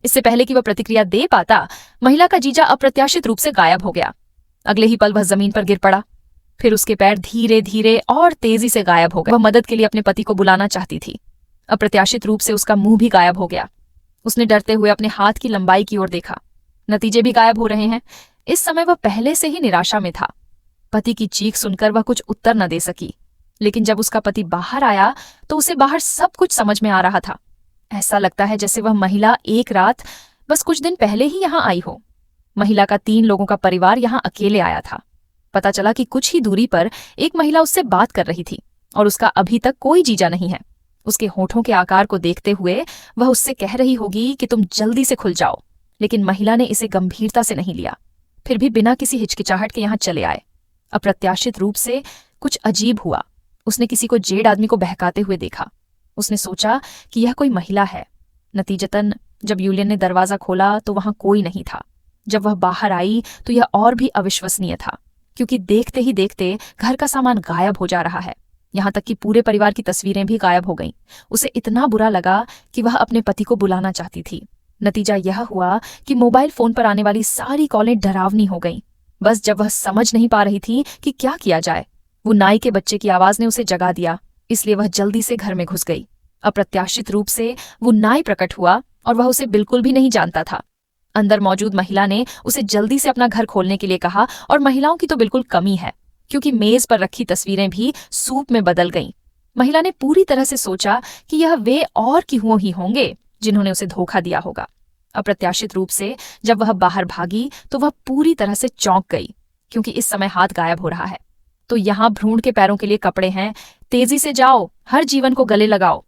इससे पहले कि वह प्रतिक्रिया दे पाता, महिला का जीजा अप्रत्याशित रूप से गायब हो गया। अगले ही पल वह जमीन पर गिर पड़ा। फिर उसके पैर धीरे धीरे और तेजी से गायब हो गए। वह मदद के लिए अपने पति को बुलाना चाहती थी। अप्रत्याशित रूप से उसका मुंह भी गायब हो गया। उसने डरते हुए अपने हाथ की लंबाई की ओर देखा। नतीजे भी गायब हो रहे हैं। इस समय वह पहले से ही निराशा में था। पति की चीख सुनकर वह कुछ उत्तर न दे सकी, लेकिन जब उसका पति बाहर आया तो उसे बाहर सब कुछ समझ में आ रहा था। ऐसा लगता है जैसे वह महिला एक रात बस कुछ दिन पहले ही यहाँ आई हो। महिला का 3 लोगों का परिवार यहाँ अकेले आया था। पता चला कि कुछ ही दूरी पर एक महिला उससे बात कर रही थी और उसका अभी तक कोई जीजा नहीं है। उसके होठों के आकार को देखते हुए वह उससे कह रही होगी कि तुम जल्दी से खुल जाओ, लेकिन महिला ने इसे गंभीरता से नहीं लिया। फिर भी बिना किसी हिचकिचाहट के यहाँ चले आए। अप्रत्याशित रूप से कुछ अजीब हुआ। उसने किसी को जेड आदमी को बहकाते हुए देखा। उसने सोचा कि यह कोई महिला है। नतीजतन जब यूलियन ने दरवाजा खोला तो वहां कोई नहीं था। जब वह बाहर आई तो यह और भी अविश्वसनीय था, क्योंकि देखते ही देखते घर का सामान गायब हो जा रहा है। यहाँ तक कि पूरे परिवार की तस्वीरें भी गायब हो गईं। उसे इतना बुरा लगा कि वह अपने पति को बुलाना चाहती थी। नतीजा यह हुआ कि मोबाइल फोन पर आने वाली सारी कॉलें डरावनी हो गईं। बस जब वह समझ नहीं पा रही थी कि क्या किया जाए, वो नाई के बच्चे की आवाज ने उसे जगा दिया। इसलिए वह जल्दी से घर में घुस गई। अप्रत्याशित रूप से वो नाई प्रकट हुआ और वह उसे बिल्कुल भी नहीं जानता था। अंदर मौजूद महिला ने उसे जल्दी से अपना घर खोलने के लिए कहा, और महिलाओं की तो बिल्कुल कमी है, क्योंकि मेज पर रखी तस्वीरें भी सूप में बदल गईं। महिला ने पूरी तरह से सोचा कि यह वे और क्यों ही होंगे जिन्होंने उसे धोखा दिया होगा। अप्रत्याशित रूप से जब वह बाहर भागी तो वह पूरी तरह से चौंक गई, क्योंकि इस समय हाथ गायब हो रहा है। तो यहाँ भ्रूण के पैरों के लिए कपड़े हैं। तेजी से जाओ, हर जीवन को गले लगाओ।